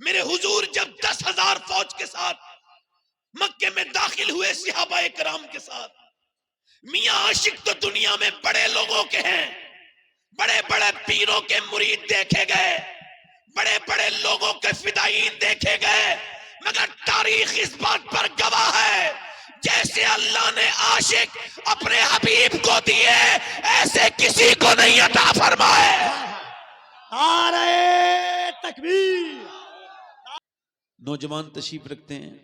میرے حضور جب 10,000 فوج کے ساتھ مکے میں داخل ہوئے صحابہ کرام کے ساتھ، میاں عاشق تو دنیا میں بڑے لوگوں کے ہیں، بڑے بڑے پیروں کے مرید دیکھے گئے، بڑے بڑے لوگوں کے فدائین دیکھے گئے، مگر تاریخ اس بات پر گواہ ہے جیسے اللہ نے عاشق اپنے حبیب کو دیے ایسے کسی کو نہیں عطا فرمائے۔ نعرہ تکبیر۔ نوجوان تشریف رکھتے ہیں۔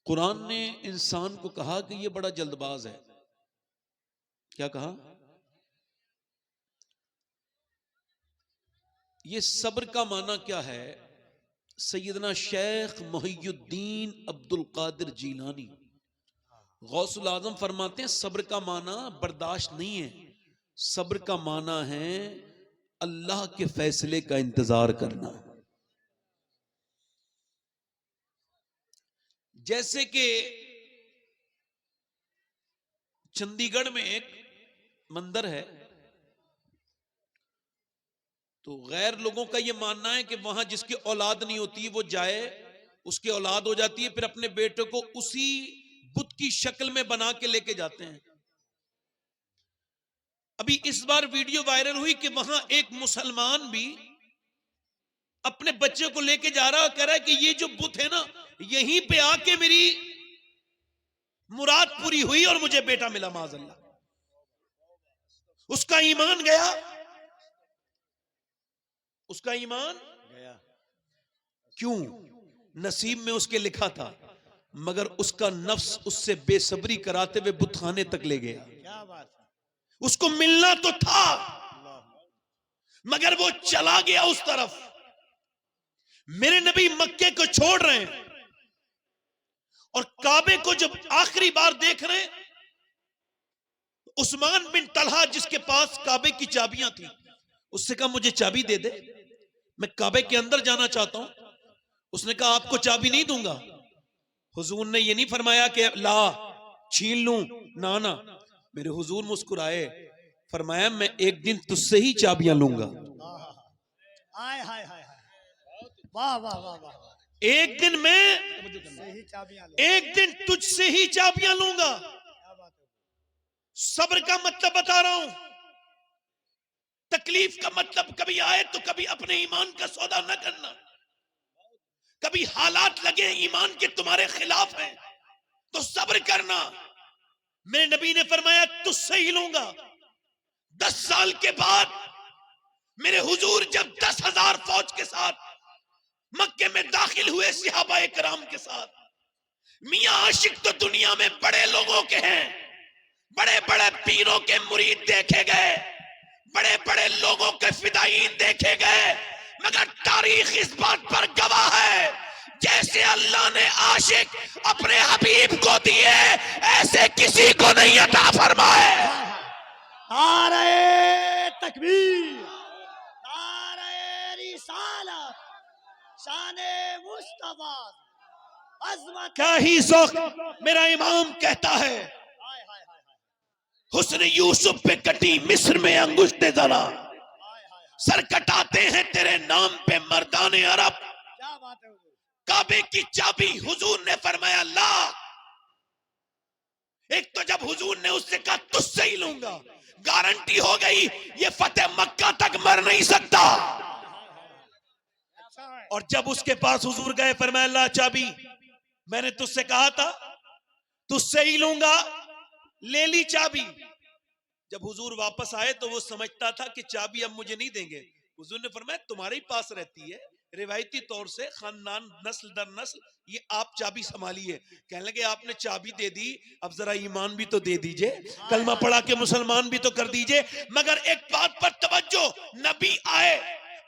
قرآن نے انسان کو کہا کہ یہ بڑا جلد باز ہے۔ کیا کہا؟ یہ صبر کا معنی کیا ہے؟ سیدنا شیخ محی الدین عبد القادر جیلانی غوث الاعظم فرماتے ہیں صبر کا معنی برداشت نہیں ہے، صبر کا معنی ہے اللہ کے فیصلے کا انتظار کرنا۔ جیسے کہ چندی گڑھ میں ایک مندر ہے، تو غیر لوگوں کا یہ ماننا ہے کہ وہاں جس کی اولاد نہیں ہوتی وہ جائے، اس کی اولاد ہو جاتی ہے، پھر اپنے بیٹے کو اسی بت کی شکل میں بنا کے لے کے جاتے ہیں۔ ابھی اس بار ویڈیو وائرل ہوئی کہ وہاں ایک مسلمان بھی اپنے بچے کو لے کے جا رہا ہے، کہہ رہا ہے کہ یہ جو بت ہے نا، یہیں پہ آ کے میری مراد پوری ہوئی اور مجھے بیٹا ملا، معاذ اللہ۔ اس کا ایمان گیا، اس کا ایمان گیا۔ کیوں؟ نصیب میں اس کے لکھا تھا، مگر اس کا نفس اس سے بے صبری کراتے ہوئے بت خانے تک لے گیا۔ کیا بات ہے۔ اس کو ملنا تو تھا مگر وہ چلا گیا اس طرف۔ میرے نبی مکے کو چھوڑ رہے ہیں اور کعبے کو جب آخری بار دیکھ رہے ہیں، عثمان بن طلحہ جس کے پاس کعبے کی چابیاں تھیں، اس سے کہا مجھے چابی دے دے، میں کعبے کے اندر جانا چاہتا ہوں۔ اس نے کہا آپ کو چابی نہیں دوں گا۔ حضور نے یہ نہیں فرمایا کہ لا چھین لوں، نانا، میرے حضور مسکرائے، فرمایا میں ایک دن تجھ سے ہی چابیاں لوں گا۔ ہائے ہائے ہائے، واہ واہ واہ واہ، ایک دن میں صحیح چابیاں لو۔ ایک دن تجھ سے ہی چابیاں لوں گا۔ کیا بات ہے۔ صبر کا مطلب بتا رہا ہوں۔ تکلیف کا مطلب کبھی آئے تو کبھی اپنے ایمان کا سودا نہ کرنا، کبھی حالات لگے ایمان کے تمہارے خلاف ہیں تو صبر کرنا۔ میرے نبی نے فرمایا تجھ سے ہی لوں گا۔ 10 سال کے بعد میرے حضور جب 10,000 فوج کے ساتھ مکے میں داخل ہوئے صحابہ کرام کے ساتھ، میاں عاشق تو دنیا میں بڑے لوگوں کے ہیں، بڑے بڑے پیروں کے مرید دیکھے گئے، بڑے بڑے لوگوں کے فدائین دیکھے گئے، مگر تاریخ اس بات پر گواہ ہے جیسے اللہ نے عاشق اپنے حبیب کو دیے ایسے کسی کو نہیں عطا فرمائے۔ نعرہ تکبیر، نعرہ رسالت، شان مصطفیٰ، عظمت۔ کیا ہی ذوق میرا امام کہتا ہے، ہائے ہائے ہائے حسن یوسف پہ کٹی مصر میں انگشت زنا، ہائے ہائے، سر کٹاتے ہیں تیرے نام پہ مردان عرب۔ کیا بات ہے حضور۔ کعبے کی چابی حضور نے فرمایا لا۔ ایک تو جب حضور نے اس سے کہا تجھ سے ہی لوں گا، گارنٹی ہو گئی یہ فتح مکہ تک مر نہیں سکتا۔ اچھا ہے۔ اور جب اس کے پاس حضور گئے فرمایا اللہ چابی میں نے تجھ سے کہا تھا تجھ سے ہی لوں گا، لے لی چابی۔ جب حضور واپس آئے تو وہ سمجھتا تھا کہ چابی اب مجھے نہیں دیں گے۔ حضور نے فرمایا تمہارے ہی پاس رہتی ہے، روایتی طور سے خاندان نسل در نسل یہ آپ چابی سنبھالیے۔ کہنے لگے آپ نے چابی دے دی، اب ذرا ایمان بھی تو دے دیجئے، کلمہ پڑھا کے مسلمان بھی تو کر دیجئے۔ مگر ایک بات پر توجہ، نبی آئے،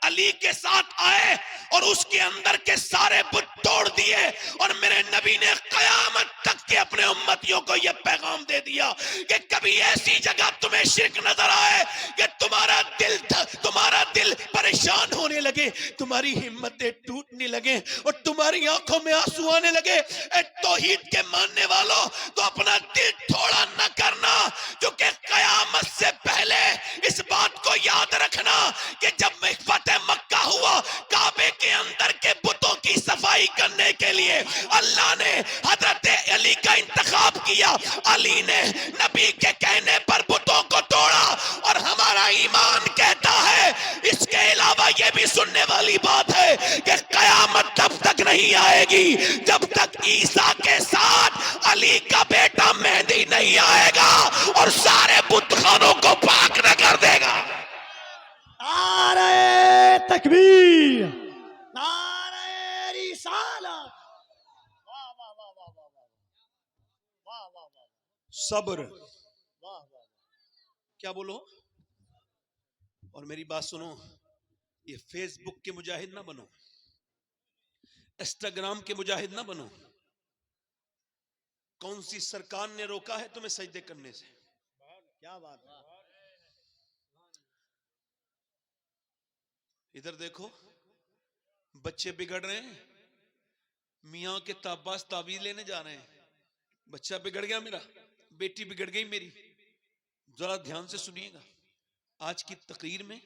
علی کے ساتھ آئے اور اس کے اندر کے سارے بت توڑ دیے، اور میرے نبی نے قیامت تک کے اپنے امتیوں کو یہ پیغام دے دیا کہ کبھی ایسی جگہ تمہیں شرک نظر آئے کہ تمہارا دل پریشان ہونے لگے، تمہاری ہمتیں ٹوٹنے لگے اور تمہاری آنکھوں میں آنسو آنے لگے، اے توحید کے ماننے والوں تو اپنا دل تھوڑا نہ کرنا، کیونکہ قیامت سے پہلے اس بات کو یاد رکھنا کہ جب فتح مکہ ہوا کعبے کے اندر کے بتوں کی صفائی کرنے کے لیے اللہ نے حضرت علی کا انتخاب کیا. علی نے نبی کے کہنے پر بتوں کو توڑا. اور ہمارا ایمان کہتا ہے اس کے علاوہ یہ بھی سننے والی بات ہے کہ قیامت تب تک نہیں آئے گی جب تک عیسیٰ کے ساتھ علی کا بیٹا مہدی نہیں آئے گا اور سارے بت خانوں کو پاک نہ کر دے گا. نعرہ تکبیر، نعرہ رسالت. واہ واہ واہ واہ واہ واہ واہ واہ صبر. واہ واہ. کیا بولو؟ اور میری بات سنو، یہ فیس بک کے مجاہد نہ بنو، انسٹاگرام کے مجاہد نہ بنو. کون سی سرکار نے روکا ہے تمہیں سجدے کرنے سے؟ کیا بات ہے. ادھر دیکھو، بچے بگڑ رہے ہیں، میاں کے تاباس تعویذ لینے جا رہے ہیں. بچہ بگڑ گیا میرا، بیٹی بگڑ گئی میری. ذرا دھیان سے سنیے گا. آج کی تقریر میں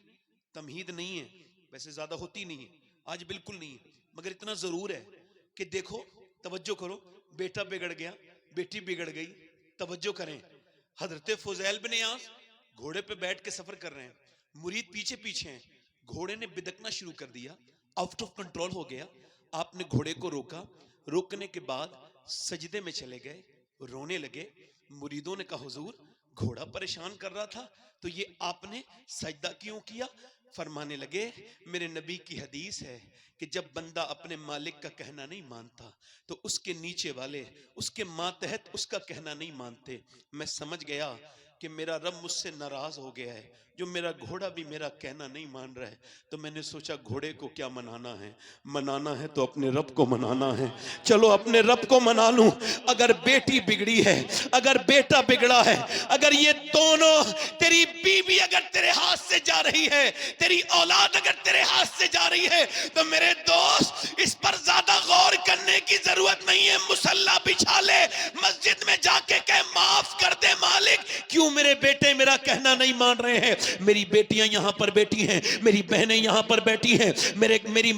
تمہید نہیں ہے، ویسے زیادہ ہوتی نہیں ہے آج، بالکل نہیں ہے، مگر اتنا ضرور ہے کہ دیکھو، توجہ کرو. بیٹا بگڑ گیا، بیٹی بگڑ گئی، توجہ کریں. حضرت فضیل بن عیاض گھوڑے پہ بیٹھ کے سفر کر رہے ہیں، مرید پیچھے پیچھے ہیں. گھوڑے نے بدکنا شروع کر دیا، آؤٹ آف کنٹرول ہو گیا. آپ نے گھوڑے کو روکا، روکنے کے بعد سجدے میں چلے گئے، رونے لگے. مریدوں نے کہا حضور گھوڑا پریشان کر رہا تھا تو یہ آپ نے سجدہ کیوں کیا؟ فرمانے لگے میرے نبی کی حدیث ہے کہ جب بندہ اپنے مالک کا کہنا نہیں مانتا تو اس کے نیچے والے اس کے ماتحت اس کا کہنا نہیں مانتے. میں سمجھ گیا کہ میرا رب مجھ سے ناراض ہو گیا ہے، جو میرا گھوڑا بھی میرا کہنا نہیں مان رہا ہے. تو میں نے سوچا گھوڑے کو کیا منانا ہے، منانا ہے تو اپنے رب کو منانا ہے. چلو اپنے رب کو منا لوں. اگر بیٹی بگڑی ہے، اگر بیٹا بگڑا ہے، اگر یہ دونوں، تیری بیوی اگر تیرے ہاتھ سے جا رہی ہے، تیری اولاد اگر تیرے ہاتھ سے جا رہی ہے، تو میرے دوست اس پر زیادہ غور کرنے کی ضرورت نہیں ہے. مصلی بچھا لے، مسجد میں جا کے کہے معاف کر دے مالک، کیوں میرے بیٹے میرا کہنا نہیں مان رہے ہیں. میری بیٹیاں یہاں پر بیٹھی ہیں، میری بہنیں یہاں پر بیٹھی ہیں، میری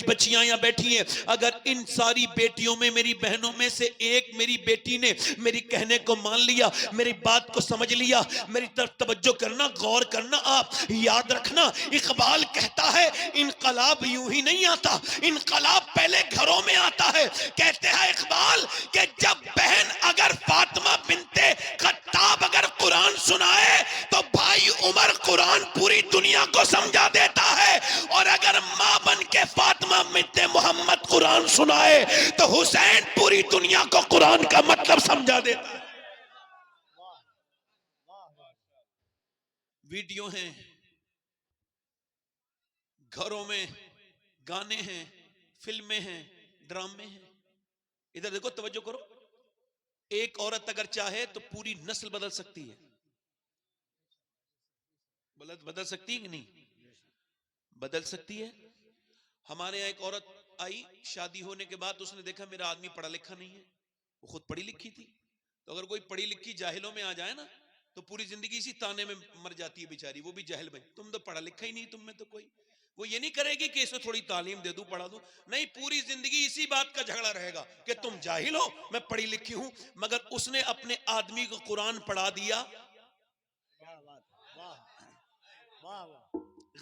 بچیاں یہاں بیٹھی ہیں. اگر ان ساری بیٹیوں میں، میری بہنوں میں سے ایک میری بیٹی نے میری کہنے کو مان لیا، میری بات کو سمجھ لیا، میری طرف توجہ کرنا، غور کرنا. آپ یاد رکھنا، اقبال کہتا ہے انقلاب یوں ہی نہیں آتا، انقلاب پہلے گھروں میں آتا ہے. کہتے ہیں اقبال کہ جب بہن اگر فاطمہ بنتے خطاب اگر قرآن سنائے تو بھائی عمر قرآن پوری دنیا کو سمجھا دیتا ہے، اور اگر ماں بن کے فاطمہ بنت محمد قرآن سنائے تو حسین پوری دنیا کو قرآن کا مطلب سمجھا دیتا ہے. ویڈیو ہیں، گھروں میں گانے ہیں، فلمیں ہیں، ڈرامے ہیں. ادھر دیکھو، توجہ کرو. ایک عورت اگر چاہے تو پوری نسل بدل سکتی ہے. بدل سکتی ہے کہ نہیں؟ بدل سکتی ہے. ہمارے یہاں ایک عورت آئی، شادی ہونے کے بعد اس نے دیکھا میرا آدمی پڑھا لکھا نہیں ہے. وہ خود پڑھی لکھی تھی. تو اگر کوئی پڑھی لکھی جاہلوں میں آ جائے نا تو پوری زندگی اسی تانے میں مر جاتی ہے بیچاری. وہ بھی جاہل بھائی، تم تو پڑھا لکھا ہی نہیں، تم میں تو کوئی. وہ یہ نہیں کرے گی کہ اسے تھوڑی تعلیم دے دوں، پڑھا دوں، نہیں، پوری زندگی اسی بات کا جھگڑا رہے گا کہ تم جاہل ہو، میں پڑھی لکھی ہوں. مگر اس نے اپنے آدمی کو قرآن پڑھا دیا.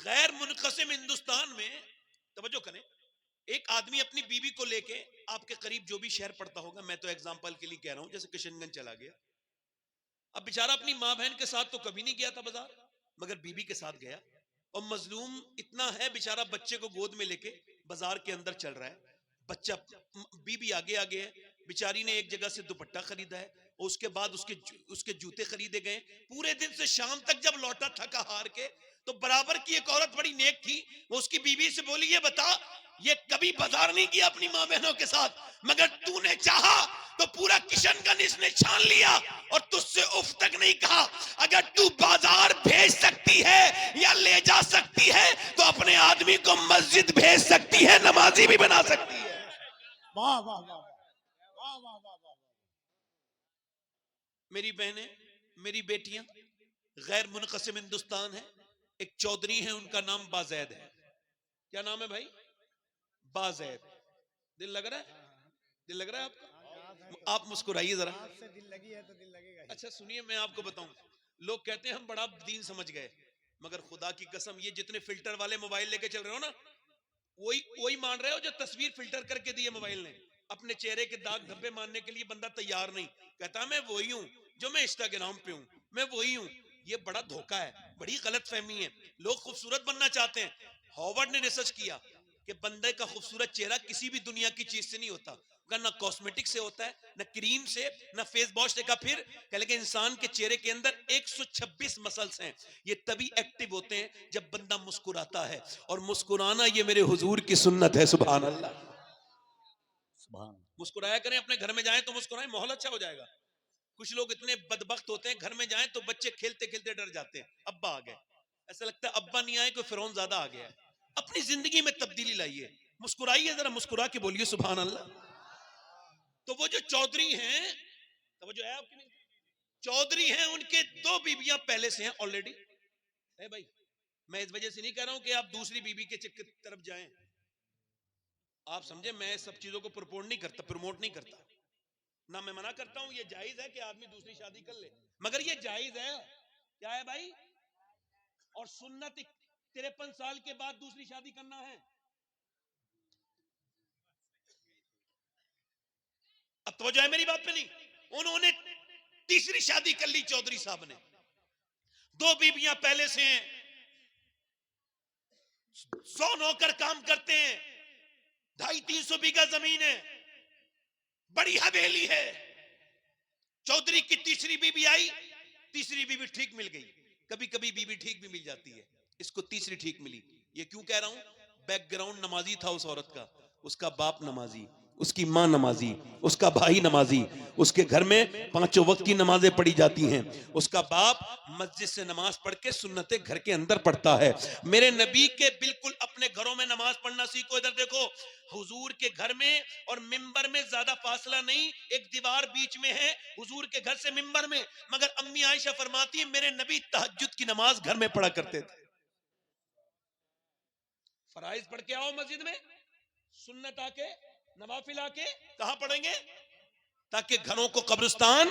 غیر منقسم ہندوستان میں، توجہ کریں، ایک آدمی اپنی بیوی کو لے کے آپ کے قریب جو بھی شہر پڑتا ہوگا، میں تو ایگزامپل کے لیے کہہ رہا ہوں، جیسے کشن گنج چلا گیا. اب بیچارہ اپنی ماں بہن کے ساتھ تو کبھی نہیں گیا تھا بازار، مگر بیوی کے ساتھ گیا. اور مظلوم اتنا ہے بیچارہ، بچے کو گود میں لے کے بازار کے اندر چل رہا ہے. بچہ، بیوی آگے آگے ہے. بیچاری نے ایک جگہ سے دوپٹہ خریدا ہے، اور اس کے بعد اس کے جوتے خریدے گئے. پورے دن سے شام تک جب لوٹا تھکا ہار کے، تو برابر کی ایک عورت بڑی نیک تھی، وہ اس کی بیوی سے بولی یہ بتا، یہ کبھی بازار نہیں کیا اپنی ماں بہنوں کے ساتھ، مگر تو نے چاہا تو پورا کشن گنج اس نے چھان لیا اور تجھ سے اف تک نہیں کہا. اگر تو بازار بھیج سکتی ہے یا لے جا سکتی ہے تو اپنے آدمی کو مسجد بھیج سکتی ہے، نمازی بھی بنا سکتی ہے. واہ واہ واہ واہ واہ واہ واہ. میری بہنیں، میری بیٹیاں، غیر منقسم ہندوستان ہے. ایک چودھری ہیں، ان کا نام بازید ہے، کیا نام ہے بھائی؟ بازید. دل لگ رہا ہے؟ دل لگ رہا ہے آپ کا؟ آپ مسکرائیے ذرا. آپ سے دل لگی ہے تو دل لگے گا. اچھا سنیے میں آپ کو بتاؤں, لوگ کہتے ہیں ہم بڑا دین سمجھ گئے, مگر خدا کی قسم یہ جتنے فلٹر والے موبائل لے کے چل رہے ہو نا, وہی مان رہے ہو جو تصویر فلٹر کر کے دیے موبائل نے. اپنے چہرے کے داغ دھبے ماننے کے لیے بندہ تیار نہیں, کہتا میں وہی ہوں جو میں انسٹاگرام پہ ہوں, میں وہی ہوں. یہ بڑا دھوکہ ہے, بڑی غلط فہمی ہے. لوگ خوبصورت بننا چاہتے ہیں. ہارورڈ نے ریسرچ کیا کہ بندے کا خوبصورت چہرہ کسی بھی دنیا کی چیز سے نہیں ہوتا, نہ کاسمیٹک سے ہوتا ہے, نہ کریم سے, نہ فیس واش سے. کا پھر کہ لیکن انسان کے چہرے کے اندر 126 مسلس ہیں. یہ تبھی ایکٹیو ہوتے ہیں جب بندہ مسکراتا ہے, اور مسکرانا یہ میرے حضور کی سنت ہے. سبحان اللہ. سبحان. مسکرایا کریں, اپنے گھر میں جائیں تو مسکرائیں, ماحول اچھا ہو جائے گا. کچھ لوگ اتنے بدبخت ہوتے ہیں, گھر میں جائیں تو بچے کھیلتے کھیلتے ڈر جاتے ہیں, ابا آ گئے. ایسا لگتا ہے ابا نہیں آئے, کوئی فرعون زیادہ آ گیا ہے. اپنی زندگی میں تبدیلی لائیے, مسکرائیے ذرا, مسکرا کے بولیے سبحان اللہ. تو وہ جو چودھری ہیں, توجہ ہے آپ کی نہیں, چودھری ہیں, ان کے 2 بیویاں پہلے سے ہیں آلریڈی. اے بھائی, میں اس وجہ سے نہیں کہہ رہا ہوں کہ آپ دوسری بیوی کے چکر طرف جائیں, آپ سمجھے, میں سب چیزوں کو پروموٹ نہیں کرتا, نہ میں منع کرتا ہوں. یہ جائز ہے کہ آدمی دوسری شادی کر لے, مگر یہ جائز ہے. کیا ہے بھائی؟ اور سنت 53 سال کے بعد دوسری شادی کرنا ہے. اب توجہ ہے میری بات پہ نہیں. انہوں نے تیسری شادی کر لی چودھری صاحب نے. 2 بیویاں پہلے سے ہیں, 100 نوکر کام کرتے ہیں, 250-300 بیگھہ زمین ہے, بڑی حویلی ہے. چودھری کی تیسری بیوی آئی, تیسری بیوی ٹھیک مل گئی. کبھی کبھی بیوی ٹھیک بھی مل جاتی ہے, اس کو تیسری ٹھیک ملی. یہ کیوں کہہ رہا ہوں؟ بیک گراؤنڈ نمازی تھا اس عورت کا, اس کا باپ نمازی, اس کی ماں نمازی, اس کا بھائی نمازی, اس کے گھر میں 5 وقت کی نمازیں پڑھی جاتی ہیں. اس کا باپ مسجد سے نماز پڑھ کے سنتیں گھر کے اندر پڑھتا ہے. میرے نبی کے بالکل اپنے گھروں میں نماز پڑھنا سیکھو. ادھر دیکھو, حضور کے گھر میں اور منبر میں زیادہ فاصلہ نہیں, ایک دیوار بیچ میں ہے حضور کے گھر سے منبر میں. مگر امی عائشہ فرماتی ہیں میرے نبی تہجد کی نماز گھر میں پڑھا کرتے تھے. فرائض پڑھ کے آؤ مسجد میں, سنت آ کے, نوافل آ کے کہاں پڑھیں گے؟ تاکہ گھروں کو قبرستان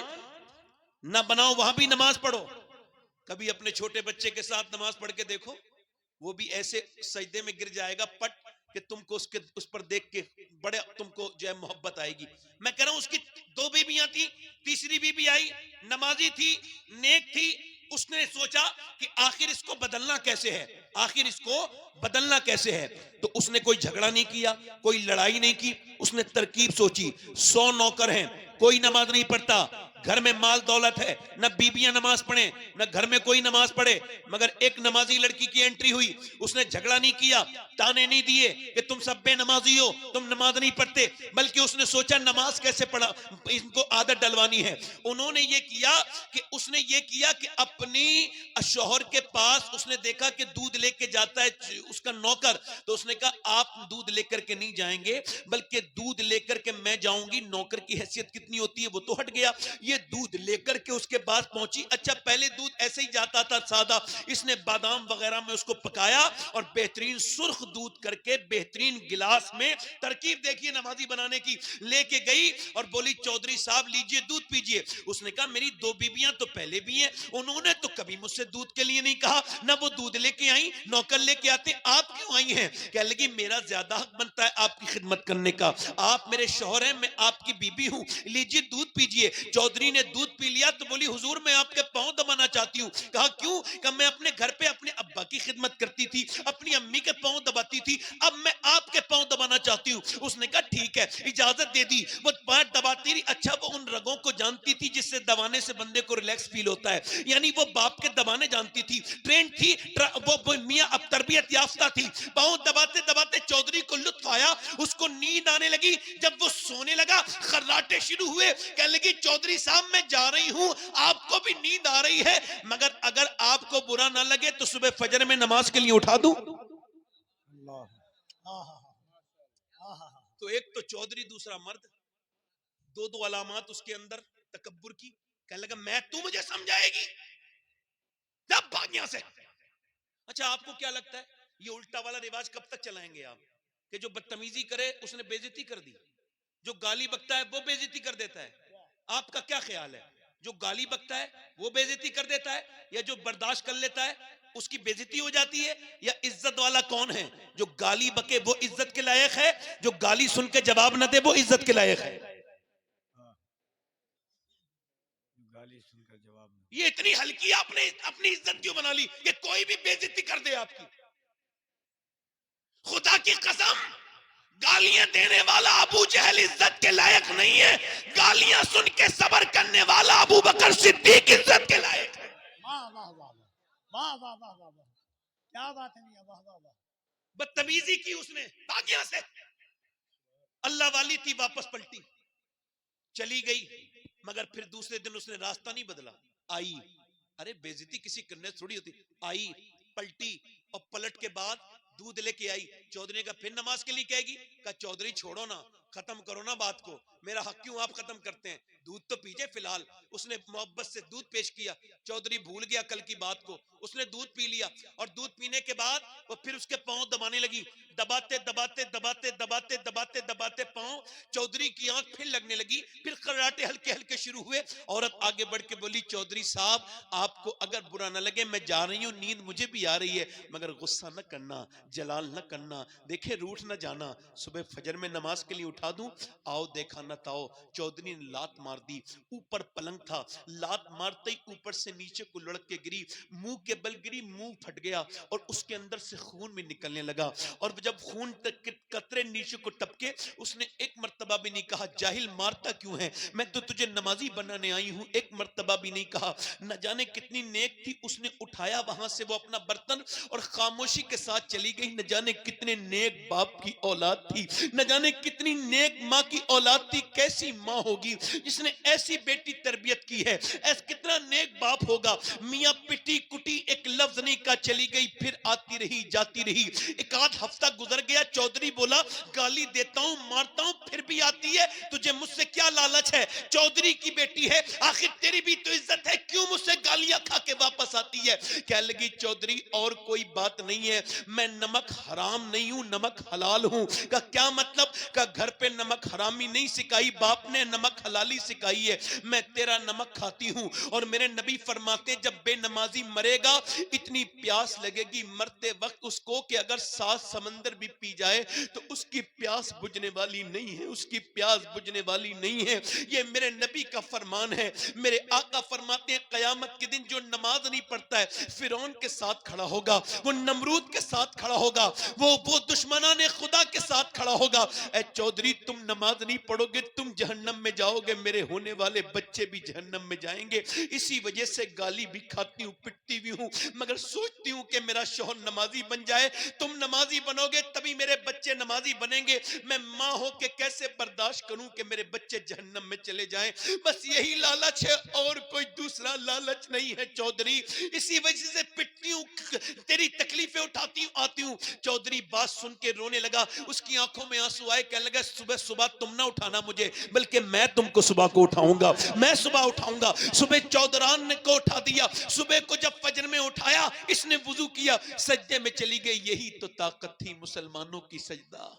نہ بناؤ, وہاں بھی نماز پڑھو. کبھی اپنے چھوٹے بچے کے ساتھ نماز پڑھ کے دیکھو, وہ بھی ایسے سجدے میں گر جائے گا پٹ کہ تم کو اس پر دیکھ کے بڑے تم کو جو ہے محبت آئے گی. میں کہہ رہا ہوں اس کی 2 بیویاں تھی, تیسری بیوی آئی, نمازی تھی, نیک تھی. اس نے سوچا کہ آخر اس کو بدلنا کیسے ہے, آخر اس کو بدلنا کیسے ہے. تو اس نے کوئی جھگڑا نہیں کیا, کوئی لڑائی نہیں کی. اس نے ترکیب سوچی, 100 نوکر ہیں, کوئی نماز نہیں پڑھتا, گھر میں مال دولت ہے, نہ بیویاں نماز پڑھیں نہ گھر میں کوئی نماز پڑھے, مگر ایک نمازی لڑکی کی انٹری ہوئی. اس نے جھگڑا نہیں کیا, تانے نہیں دیے کہ تم سب بے نمازی ہو, تم نماز نہیں پڑھتے, بلکہ اس نے سوچا نماز کیسے پڑھا, ان کو عادت ڈلوانی ہے. انہوں نے یہ کیا کہ اپنی شوہر کے پاس اس نے دیکھا کہ دودھ لے کے جاتا ہے اس کا نوکر, تو اس نے کہا آپ دودھ لے کر کے نہیں جائیں گے, بلکہ دودھ لے کر کے میں جاؤں گی. نوکر کی حیثیت کتنی ہوتی ہے وہ تو ہٹ گیا, یہ دودھ لے کر کے اس کے بعد پہنچی. اچھا پہلے دودھ ایسے ہی جاتا تھا سادہ, اس نے بادام وغیرہ میں اس کو پکایا اور بہترین سرخ دودھ کر کے بہترین گلاس میں, ترکیب دیکھیے نمازی بنانے کی, لے کے گئی اور بولی چودھری صاحب لیجئے دودھ پیجئے. اس نے کہا میری 2 بیویاں تو پہلے بھی ہیں, انہوں نے تو کبھی مجھ سے دودھ کے لیے نہیں کہا, نہ وہ دودھ لے کے آئیں, نوکر لے کے آتے, آپ کیوں آئی ہیں؟ کہنے لگی میرا زیادہ حق بنتا ہے آپ کی خدمت کرنے کا, آپ میرے شوہر ہیں, میں آپ کی بیوی ہوں, لیجئے دودھ پیجئے. چودھری نے دودھ پی لیا تو بولی حضور میں آپ کے پاؤں دبانا چاہتی ہوں. کہا کیوں؟ کہ میں اپنے گھر پہ اپنے ابا کی خدمت کرتی تھی, اپنی امی کے پاؤں دباتی تھی, اب میں آپ کے پاؤں دبانا چاہتی ہوں. اس نے کہا ٹھیک ہے, اجازت دے دی. وہ پاؤں دباتی رہی. اچھا وہ ان رگوں کو جانتی تھی جس سے دبانے سے بندے کو ریلیکس فیل ہوتا ہے, یعنی وہ باپ کے دبانے جانتی تھی, ٹرین تھی, وہ میاں اب تربیت یافتہ تھی. پاؤں دباتے دباتے چودھری کو لطف آیا, اس کو نیند آنے لگی. جب وہ سونے لگا خراٹے شروع ہوئے, کہنے لگی چودھری صاحب میں جا رہی ہوں, آپ کو بھی نیند آ رہی ہے, مگر اگر آپ کو برا نہ لگے تو صبح فجر میں نماز کے لیے اٹھا دوں. تو ایک تو چودھری, دوسرا مرد, 2 علامات اس کے اندر تکبر کی. کہنے لگا میں تو مجھے سمجھائے گی, جب بھاگ یہاں سے. اچھا آپ کو کیا لگتا ہے یہ الٹا والا رواج کب تک چلائیں گے آپ کہ جو بدتمیزی کرے اس نے بے عزتی کر دی, جو گالی بکتا ہے وہ بے عزتی کر دیتا ہے؟ آپ کا کیا خیال ہے, جو گالی بکتا ہے وہ بے عزتی کر دیتا ہے یا جو برداشت کر لیتا ہے اس کی بے عزتی ہو جاتی ہے؟ یا عزت والا کون ہے؟ جو گالی بکے وہ عزت کے لائق ہے, جو گالی سن کے جواب نہ دے وہ عزت کے لائق ہے. گالی سن کر جواب نہیں. یہ اتنی ہلکی آپ نے اپنی عزت کیوں بنا لی کہ کوئی بھی بے عزتی کر دے آپ کی؟ خدا کی قسم گالیاں دینے والا ابو جہل عزت کے لائق نہیں ہے, گالیاں سن کے صبر کرنے والا ابو بکر صدیق عزت کے لائق ہے. واہ واہ واہ واہ واہ واہ واہ واہ, کیا بات ہے میاں, واہ واہ واہ. بدتمیزی کی اس نے, بھاگ یہاں سے. اللہ والی تھی, واپس پلٹی, چلی گئی, مگر پھر دوسرے دن اس نے راستہ نہیں بدلا, آئی. ارے بے عزتی کسی کرنے تھوڑی ہوتی, آئی پلٹی اور پلٹ کے بعد دودھ لے کے آئی. چودھری نے کہا پھر نماز کے لیے کہے گی؟ کہا چودھری چھوڑو نا, ختم کرو نا بات کو, میرا حق کیوں آپ ختم کرتے ہیں, دودھ تو پیجے فی الحال. اس نے محبت سے دودھ پیش کیا, چودھری بھول گیا کل کی بات کو, اس نے دودھ پی لیا, اور دودھ پینے کے بعد وہ پھر اس کے پاؤں دبانے لگی, دباتے دباتے دباتے دباتے دباتے دباتے پاؤں چودھری کی آنکھ پھر لگنے لگی, پھر خراٹے ہلکے ہلکے شروع ہوئے. عورت آگے بڑھ کے بولی چودھری صاحب آپ کو اگر برا نہ لگے میں جا رہی ہوں, نیند مجھے بھی آ رہی ہے, مگر غصہ نہ کرنا, جلال نہ کرنا, دیکھے روٹھ نہ جانا, صبح فجر میں نماز کے لیے اٹھا دوں. آؤ دیکھا نہ تاؤ, چودھری نے لات مار دی. اوپر پلنگ تھا, لات مارتے ہی اوپر سے نیچے کو لڑک کے گری, منہ کے بل گری, منہ پھٹ گیا اور اس کے اندر سے خون بھی نکلنے لگا. اور جب خون قطرے نیچے کو ٹپکے, اس نے ایک مرتبہ بھی نہیں کہا جاہل مارتا کیوں ہے, میں تو تجھے نمازی بنانے آئی ہوں, ایک مرتبہ بھی نہیں کہا. نہ جانے کتنی نیک تھی, اس نے اٹھایا وہاں سے وہ اپنا برتن اور خاموشی کے ساتھ چلی گئی. نہ جانے کتنے نیک باپ کی اولاد تھی, نہ جانے کتنی نیک ماں کی اولاد تھی. کیسی ماں ہوگی جس نے ایسی بیٹی تربیت کی ہے, کتنا نیک باپ ہوگا. میاں پٹی کٹی ایک لفظ نہیں کا چلی گئی, پھر آتی رہی جاتی رہی. ایک آدھ ہفتہ گزر گیا, چودھری بولا گالی دیتا ہوں مارتا ہوں پھر بھی آتی ہے, تجھے مجھ سے کیا لالچ ہے, چودھری کی بیٹی ہے, آخر تیری بھی تو عزت ہے, کیوں مجھ سے گالیاں کھا کے واپس آتی ہے؟ کہنے لگی چودھری اور کوئی بات نہیں ہے, میں نمک حرام نہیں ہوں, نمک حلال ہوں. کہا کیا مطلب؟ کہا گھر پہ نمک حرامی نہیں سکھائی, باپ نے نمک حلالی سکھائی ہے. میں تیرا نمک کھاتی ہوں, اور میرے نبی فرماتے جب بے نمازی مرے گا اتنی پیاس لگے گی مرتے وقت اس کو کہ اگر 7 سمندر بھی پی جائے تو اس کی پیاس بجھنے والی نہیں ہے, اس کی پیاس بجھنے والی نہیں ہے. یہ میرے نبی کا فرمان ہے. میرے آقا فرماتے ہیں قیامت کے دن جو نماز نہیں پڑھتا ہے فرعون کے ساتھ کھڑا ہوگا, وہ نمرود کے ساتھ کھڑا ہوگا, وہ دشمنان خدا کے ساتھ کھڑا ہوگا. اے چودھری تم نماز نہیں پڑھو گے تم جہنم میں جاؤ گے, میرے ہونے والے بچے بھی جہنم میں جائیں گے. اسی وجہ سے گالی بھی کھاتی ہوں, پٹتی بھی ہوں, مگر سوچتی ہوں کہ میرا شوہر نمازی بن جائے. تم نمازی بنو گے تبھی میرے بچے نمازی بنیں گے. میں ماں ہو کے کیسے برداشت کروں کہ میرے بچے جہنم میں چلے جائیں؟ بس یہی لالچ ہے اور کوئی دوسرا لالچ نہیں ہے چودھری. اسی وجہ سے پٹتی ہوں, تیری تکلیفیں اٹھاتی ہوں, آتی ہوں. چودھری بات سن کے رونے لگا, اس کی آنکھوں میں آنسو آئے, کہنے لگا صبح صبح تم نہ اٹھانا مجھے, بلکہ میں تم کو صبح کو اٹھاؤں گا, میں صبح اٹھاؤں گا. صبح چودھران نے کو اٹھا دیا. صبح کو جب فجر میں اٹھایا اس نے وضو کیا, سجدے میں چلی گئی. یہی تو طاقت تھی مسلمانوں کی, سجدہ.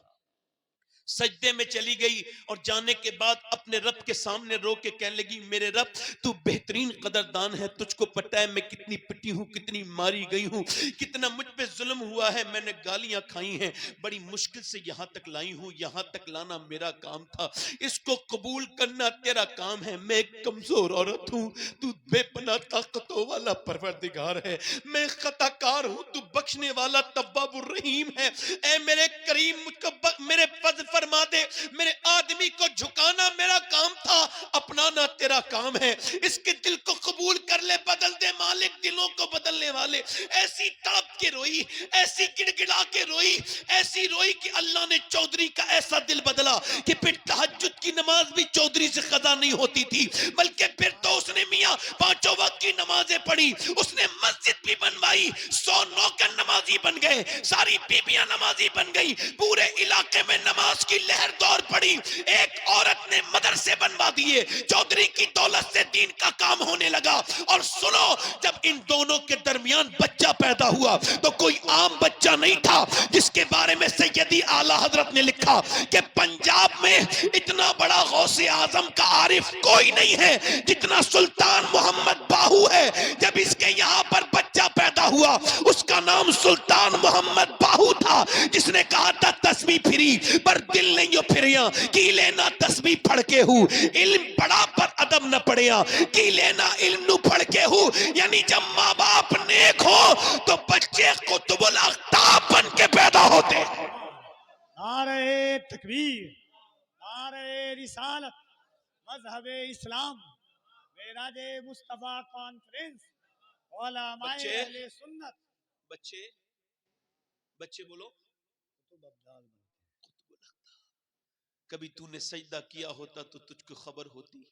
سجدے میں چلی گئی اور جانے کے بعد اپنے رب کے سامنے رو کے کہنے لگی میرے رب تو بہترین قدردان ہے, تجھ کو پتہ ہے میں کتنی پٹی ہوں, کتنی ماری گئی ہوں, کتنا مجھ پہ ظلم ہوا ہے, میں نے گالیاں کھائی ہیں, بڑی مشکل سے یہاں تک لائی ہوں, یہاں تک لانا میرا کام تھا, اس کو قبول کرنا تیرا کام ہے. میں ایک کمزور عورت ہوں, تو بے پناہ طاقتوں والا پروردگار ہے, میں خطا کار ہوں, تو بخشنے والا تواب الرحیم ہے. اے میرے کریم مجھ کو میرے فضل فرما دے, میرے آدمی کو جھکانا میرا کام تھا, اپنانا تیرا کام ہے. اس کے دل کو قبول کر لے, بدل دے مالک دلوں کو بدلنے والے. ایسی تڑپ کے روئی, ایسی گڑ گڑا کے روئی, ایسی روئی کہ اللہ نے چودھری کا ایسا دل بدلا کہ پھر تہجد کی نماز بھی چودھری سے قضا نہیں ہوتی تھی, بلکہ پھر تو اس نے میاں 5 وقت کی نمازیں پڑھی, اس نے مسجد بھی بنوائی, 100 نوکر نمازی بن گئے, ساری بیبیاں نمازی بن گئی, پورے علاقے میں نماز کی لہر دور پڑی. ایک عورت نے مدرسے بنوا دیے, چودھری کی دولت سے دین کا کام ہونے لگا. اور سنو, جب ان دونوں کے درمیان بچہ پیدا ہوا تو کوئی عام بچہ نہیں تھا, جس کے بارے میں سیدی اعلیٰ حضرت نے لکھا کہ پنجاب میں اتنا بڑا غوث اعظم کا عارف کوئی نہیں ہے جتنا سلطان محمد باہو ہے. جب اس کے یہاں پر بچہ پیدا ہوا, اس کا نام سلطان محمد باہو تھا, جس نے کہا تھا تسبیح پھری پر دل نہیں پھریاں, کی لینا تسبیح پڑھ کے ہوں, علم پڑھا پر ادب نہ پڑھیاں, کی لینا علم نو پڑھ کے ہوں. یعنی جب ماں باپ نیک ہو تو بچے قطب الاقطاب بن کے پیدا ہوتے ہیں. نعرہ تکبیر, نعرہ رسالت, مذہب اسلام, معراج مصطفیٰ کانفرنس, علماء بچے اہل سنت. بچے بچے بولو, کبھی تو نے سجدہ کیا ہوتا تو تجھ کو خبر ہوتی,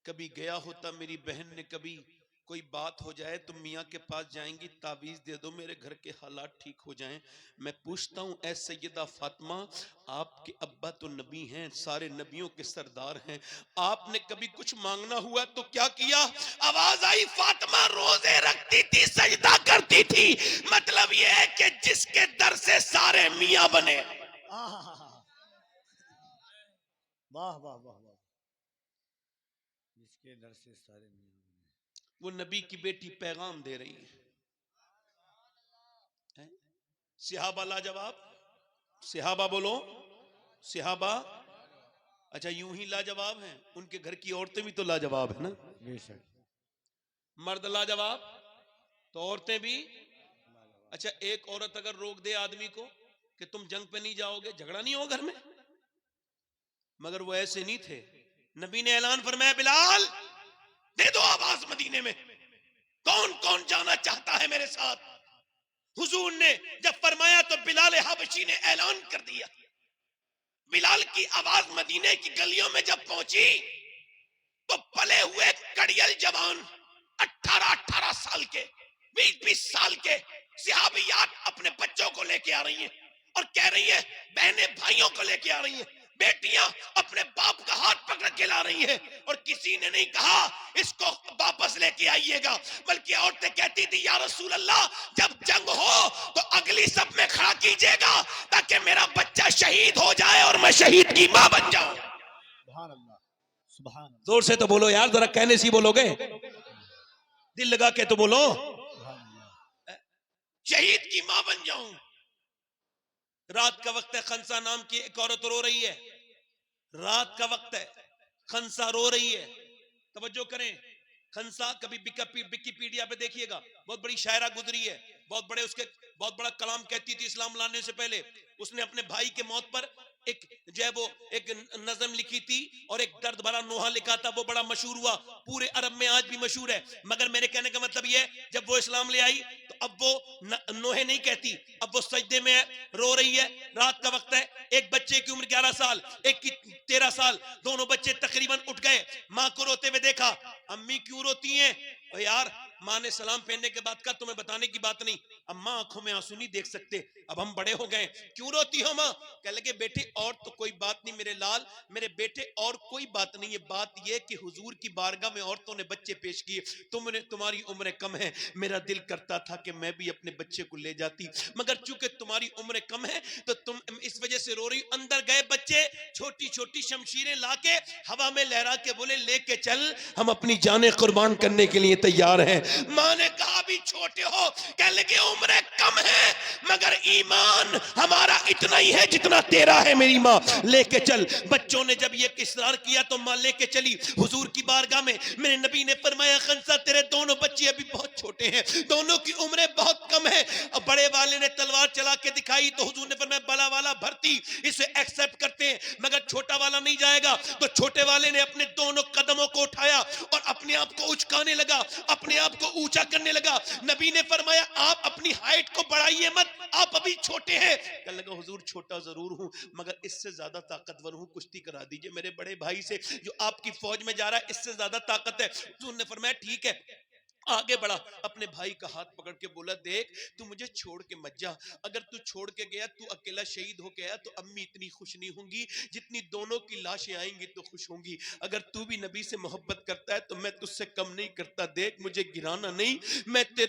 کبھی گیا ہوتا میری بہن نے, کبھی کوئی بات ہو جائے تو میاں کے پاس جائیں گی, تعویذ دے دو میرے گھر کے حالات ٹھیک ہو جائیں. میں پوچھتا ہوں اے سیدہ فاطمہ, آپ کے ابا تو نبی ہیں, سارے نبیوں کے سردار ہیں, آپ نے کبھی کچھ مانگنا ہوا تو کیا کیا؟ آواز آئی فاطمہ روزے رکھتی تھی, سجدہ کرتی تھی. مطلب یہ ہے کہ جس کے در سے سارے میاں بنے. واہ واہ واہ واہ, جس کے در سے سارے میاں. وہ نبی کی بیٹی پیغام دے رہی ہے. صحابہ لاجواب, صحابہ بولو, صحابہ اچھا یوں ہی لاجواب ہیں, ان کے گھر کی عورتیں بھی تو لاجواب ہیں نا. بے شک. مرد لاجواب تو عورتیں بھی. اچھا ایک عورت اگر روک دے آدمی کو کہ تم جنگ پہ نہیں جاؤ گے, جھگڑا نہیں ہو گھر میں؟ مگر وہ ایسے نہیں تھے. نبی نے اعلان فرمایا بلال دے دو آواز مدینے میں, کون کون جانا چاہتا ہے میرے ساتھ. حضور نے جب فرمایا تو بلال حبشی نے اعلان کر دیا. بلال کی آواز مدینے کی گلیوں میں جب پہنچی تو پلے ہوئے کڑیل جوان 18 سال کے 20 سال کے صحابیات اپنے بچوں کو لے کے آ رہی ہیں اور کہہ رہی ہیں, بہنیں بھائیوں کو لے کے آ رہی ہیں, بیٹیاں اپنے باپ کا ہاتھ پکڑ کے لا رہی ہیں, اور کسی نے نہیں کہا اس کو واپس لے کے آئیے گا, بلکہ عورتیں کہتی تھی یا رسول اللہ جب جنگ ہو تو اگلی سب میں کھڑا کیجئے گا تاکہ میرا بچہ شہید ہو جائے اور میں شہید کی ماں بن جاؤں. سبحان اللہ, سبحان اللہ, زور سے تو بولو یار, ذرا کہنے سی بولو گے, دل لگا کے تو بولو, سبحان اللہ. شہید کی ماں بن جاؤں. رات کا وقت ہے, خنسا نام کی ایک عورت رو رہی ہے, رات کا وقت ہے, خنسا رو رہی ہے. توجہ کریں, خنسا کبھی ویکیپیڈیا پہ دیکھیے گا, بہت بڑی شاعرہ گزری ہے, بہت بڑا کلام کہتی تھی اسلام لانے سے پہلے. اس نے اپنے بھائی کے موت پر ایک نظم لکھی تھی اور ایک درد بھرا نوحہ لکھا تھا, وہ بڑا مشہور ہوا, پورے عرب میں آج بھی مشہور ہے. مگر میرے کہنے کا مطلب یہ ہے جب وہ اسلام لے آئی تو اب وہ نوحے نہیں کہتی, اب وہ سجدے میں رو رہی ہے, رات کا وقت ہے, ایک بچے کی عمر 11 سال, ایک کی 13 سال, دونوں بچے تقریباً اٹھ گئے. ماں کو روتے ہوئے دیکھا, امی کیوں روتی ہیں؟ یار ماں نے سلام پہننے کے بعد کہا تمہیں بتانے کی بات نہیں, اب ماں آنکھوں میں آنسو نہیں دیکھ سکتے, اب ہم بڑے ہو گئے, کیوں روتی ہو ماں؟ کہنے لگے بیٹے اور تو کوئی بات نہیں میرے لال, میرے بیٹے اور کوئی بات نہیں, یہ بات یہ کہ حضور کی بارگاہ میں عورتوں نے بچے پیش کیے, تمہاری عمریں کم ہیں, میرا دل کرتا تھا کہ میں بھی اپنے بچے کو لے جاتی, مگر چونکہ تمہاری عمریں کم ہیں تو تم اس وجہ سے رو رہی. اندر گئے بچے, چھوٹی چھوٹی شمشیریں لا کے ہوا میں لہرا کے بولے لے کے چل, ہم اپنی جانیں قربان کرنے کے لیے تیار ہیں. ماں نے کہا بھی چھوٹے ہو, کہنے لگے عمریں کم ہیں مگر ایمان ہمارا اتنا ہی ہے جتنا تیرا ہے میری ماں, لے کے چل. بچوں نے جب یہ اصرار کیا تو ماں لے کے چلی حضور کی بارگاہ میں. میرے نبی نے فرمایا خنسا تیرے دونوں بچے ابھی بہت چھوٹے ہیں, دونوں کی عمریں بہت کم ہیں. اور بڑے والے نے تلوار چلا کے دکھائی تو حضور نے فرمایا بڑا والا بھرتی اسے ایکسپٹ کرتے ہیں مگر چھوٹا والا نہیں جائے گا. تو چھوٹے والے نے اپنے دونوں قدموں کو اٹھایا اور اپنے آپ کو اچکانے لگا, اپنے آپ کو اونچا کرنے لگا. نبی نے فرمایا آپ اپنی ہائٹ کو بڑھائیے مت, آپ ابھی چھوٹے ہیں. کہنے لگا حضور چھوٹا ضرور ہوں مگر اس سے زیادہ طاقتور ہوں, کشتی کرا دیجئے میرے بڑے بھائی سے جو آپ کی فوج میں جا رہا ہے, اس سے زیادہ طاقت ہے. حضور نے فرمایا ٹھیک ہے, آگے بڑھا، اپنے بھائی کا ہاتھ پکڑ کے بولا دیکھ تو مجھے چھوڑ کے مت جا، اگر تو چھوڑ کے گیا تو اکیلا شہید ہو گیا تو امی اتنی خوش نہیں ہوں گی جتنی دونوں کی لاشیں آئیں گی تو خوش ہوں گی، اگر تو بھی نبی سے محبت کرتا ہے تو میں تجھ سے کم نہیں کرتا، دیکھ مجھے گرانا نہیں،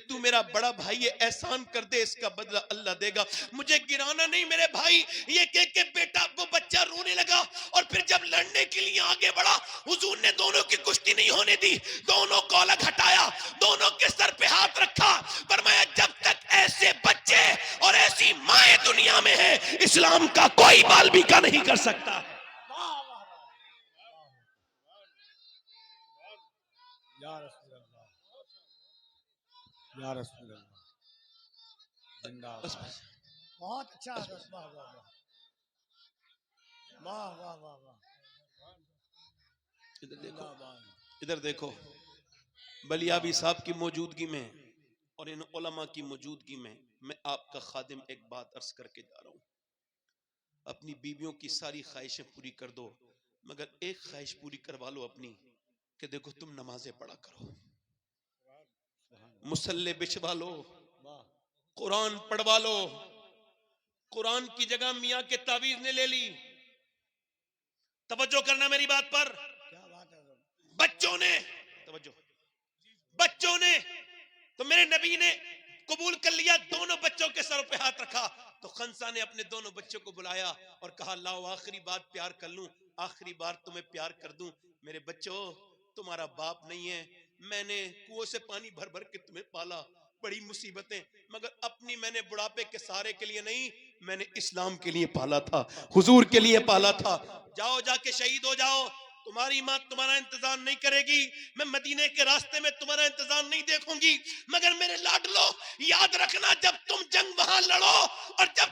تو میرا بڑا بھائی ہے، احسان کر دے اس کا بدلہ اللہ دے گا، مجھے گرانا نہیں میرے بھائی۔ یہ کہہ کے بیٹا وہ بچہ رونے لگا، اور پھر جب لڑنے کے لیے آگے بڑھا حضور نے دونوں کی کشتی نہیں ہونے دی، دونوں کو الگ ہٹایا، دونوں کے سر پہ ہاتھ رکھا، فرمایا جب تک ایسے بچے اور ایسی مائیں دنیا میں ہیں اسلام کا کوئی بال بھی کا نہیں کر سکتا۔ واہ واہ یا رسول اللہ، یا رسول اللہ، زندہ بس باد۔ بس بہت اچھا بس ہے، بس واہ واہ واہ واہ واہ واہ، ادھر دیکھو، زندہ باد۔ ادھر دیکھو، بلیابی صاحب کی موجودگی میں اور ان علماء کی موجودگی میں آپ کا خادم ایک بات عرض کر کے جا رہا ہوں، اپنی بیویوں کی ساری خواہشیں پوری کر دو، مگر ایک خواہش پوری کروا لو اپنی، کہ دیکھو تم نمازیں پڑھا کرو، مصلی بچھوا لو، واہ قرآن پڑھوا لو۔ قرآن کی جگہ میاں کے تعویذ نے لے لی، توجہ کرنا میری بات پر، کیا بات ہے، بچوں نے توجہ، بچوں نے تو میرے نبی نے قبول کر لیا، دونوں بچوں کے سروں پہ ہاتھ رکھا تو خنسا نے اپنے دونوں بچوں کو بلایا اور کہا لاؤ آخری بار پیار کر لوں، آخری بار تمہیں پیار کر دوں، میرے بچوں تمہارا باپ نہیں ہے، میں نے کنویں سے پانی بھر بھر کے تمہیں پالا، بڑی مصیبتیں، مگر اپنی میں نے بڑھاپے کے سارے کے لیے نہیں، میں نے اسلام کے لیے پالا تھا، حضور کے لیے پالا تھا، جاؤ جا کے شہید ہو جاؤ، تمہاری ماں تمہارا انتظام نہیں کرے گی، میں مدینے کے راستے میں تمہارا انتظام نہیں دیکھوں گی، مگر میرے لاڈلو یاد رکھنا جب تم جنگ وہاں لڑو اور جب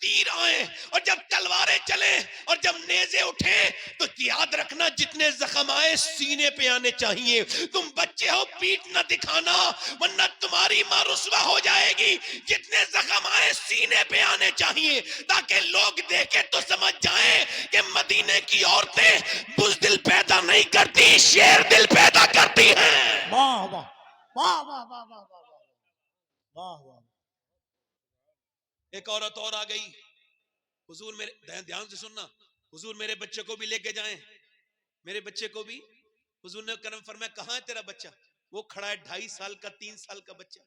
تیر آئیں اور جب تلواریں چلیں اور جب نیزے اٹھیں تو یاد رکھنا جتنے زخم آئے سینے پہ آنے چاہیے، تم بچے ہو پیٹ نہ دکھانا ورنہ تمہاری ماں رسوا ہو جائے گی، جتنے زخم آئے سینے پہ آنے چاہیے تاکہ لوگ دیکھیں تو سمجھ جائیں کہ مدینے کی عورتیں بزدل پیدا نہیں کرتی، شیر دل پیدا کرتی ہیں۔ واہ واہ واہ واہ واہ واہ واہ واہ واہ، ایک عورت اور آ گئی، حضور میرے دھیان سے سننا، حضور میرے بچے کو بھی لے کے جائیں، میرے بچے کو بھی، حضور نے کرم فرمایا کہاں ہے تیرا بچہ؟ وہ کھڑا ہے 2.5 سال کا 3 سال کا بچہ،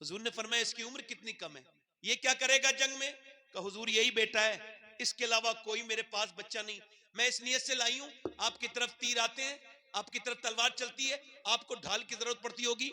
حضور نے فرمایا اس کی عمر کتنی کم ہے، یہ کیا کرے گا جنگ میں؟ کہ حضور یہی بیٹا ہے، اس کے علاوہ کوئی میرے پاس بچہ نہیں، میں اس نیت سے لائی ہوں آپ کی طرف تیر آتے ہیں، آپ کی طرف تلوار چلتی ہے، آپ کو ڈھال کی ضرورت پڑتی ہوگی،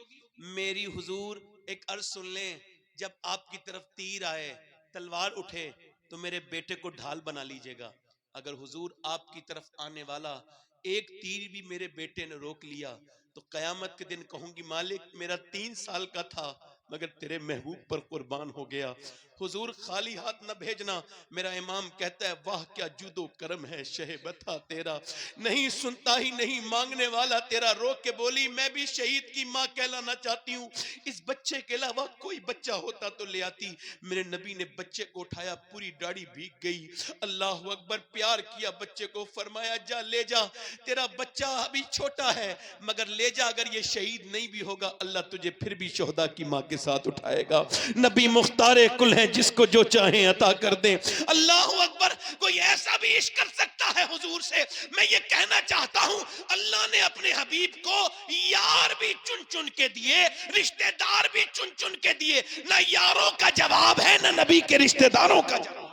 میری حضور ایک عرض سن لیں، جب آپ کی طرف تیر آئے تلوار اٹھے تو میرے بیٹے کو ڈھال بنا لیجئے گا، اگر حضور آپ کی طرف آنے والا ایک تیر بھی میرے بیٹے نے روک لیا تو قیامت کے دن کہوں گی مالک میرا 3 سال کا تھا مگر تیرے محبوب پر قربان ہو گیا، حضور خالی ہاتھ نہ بھیجنا، میرا امام کہتا ہے واہ کیا جود و کرم ہے شہ بتا تیرا، نہیں سنتا ہی نہیں مانگنے والا تیرا، رو کے بولی میں بھی شہید کی ماں کہلانا چاہتی ہوں، اس بچے کے علاوہ کوئی بچہ ہوتا تو لے آتی، میرے نبی نے بچے کو اٹھایا پوری داڑھی بھیگ گئی، اللہ اکبر، پیار کیا بچے کو، فرمایا جا لے جا، تیرا بچہ ابھی چھوٹا ہے مگر لے جا، اگر یہ شہید نہیں بھی ہوگا اللہ تجھے پھر بھی شہداء کی ماں کے ساتھ اٹھائے گا، نبی مختار کل ہیں جس کو جو چاہیں عطا کر دیں، اللہ اکبر، کوئی ایسا بھی عشق کر سکتا ہے حضور سے؟ میں یہ کہنا چاہتا ہوں اللہ نے اپنے حبیب کو یار بھی چن چن کے دیے، رشتہ دار بھی چن چن کے دیے، نہ یاروں کا جواب ہے نہ نبی کے رشتہ داروں کا جواب،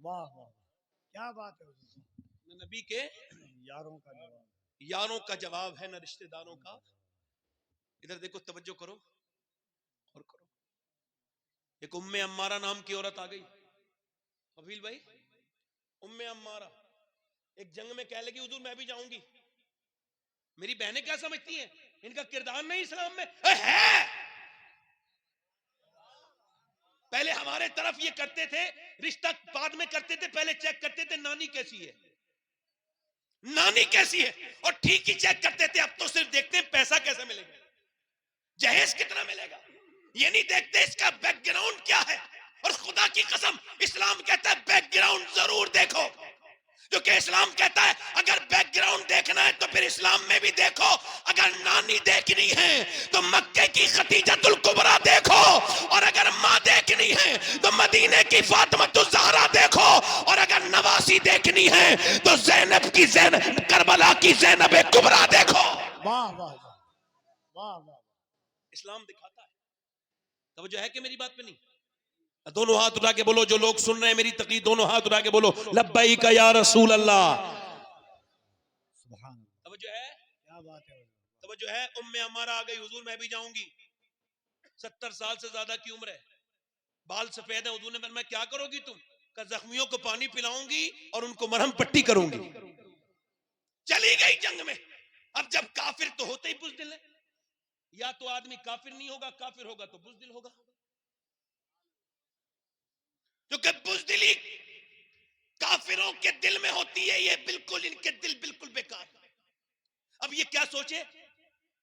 واہ واہ، کیا بات ہے حضور، نہ نبی کے یاروں کا جواب، یاروں کا جواب ہے نہ رشتہ داروں کا۔ ادھر دیکھو توجہ کرو اور کرو، ایک ام عمارہ نام کی عورت آ گئی، حفیظ بھائی، ام عمارہ ایک جنگ میں کہہ لگی حضور میں بھی جاؤں گی، میری بہنیں کیا سمجھتی ہیں ان کا کردار نہیں اسلام میں ہے، پہلے ہمارے طرف یہ کرتے تھے رشتہ بعد میں کرتے تھے، پہلے چیک کرتے تھے نانی کیسی ہے، نانی کیسی ہے، اور ٹھیک ہی چیک کرتے تھے، اب تو صرف دیکھتے ہیں پیسہ کیسے ملے گا، جہیز کتنا ملے گا، یہ نہیں دیکھتے اس کا بیک گراؤنڈ کیا ہے، اور خدا کی قسم اسلام کہتا ہے بیک گراؤنڈ ضرور دیکھو، جو کہ اسلام کہتا ہے اگر بیک گراؤنڈ دیکھنا ہے تو پھر اسلام میں بھی دیکھو، اگر نانی دیکھنی ہے تو مکے کی خدیجۃ الکبریٰ دیکھو، اور اگر ماں دیکھنی ہے تو مدینے کی فاطمۃ الزہرا دیکھو، اور اگر نواسی دیکھنی ہے تو زینب کی کربلا کی زینب کبریٰ دیکھو۔ واہ واہ واہ واہ واہ۔ اسلام دکھاتا ہے۔ توجہ ہے کہ میری بات پہ نہیں؟ دونوں ہاتھ اٹھا کے بولو، جو لوگ سن رہے ہیں میری تقریر، دونوں ہاتھ اٹھا کے بولو لبیک یا رسول اللہ۔ سبحان اللہ، توجہ ہے؟ کیا بات ہے۔ توجہ ہے؟ عمارہ آ گئی، حضور میں بھی جاؤں گی، 70 سال سے زیادہ کی عمر ہے، بال سفید ہے، حضور نے فرمایا کیا کرو گی تم؟ کہ زخمیوں کو پانی پلاؤں گی اور ان کو مرہم پٹی کروں گی۔ چلی گئی جنگ میں۔ اب جب کافر تو ہوتے ہی بزدل ہے، یا تو آدمی کافر نہیں ہوگا، کافر ہوگا تو بزدل ہوگا، کیونکہ بزدلی کافروں کے دل میں ہوتی ہے، یہ بالکل ان کے دل بالکل بیکار۔ اب یہ کیا سوچے،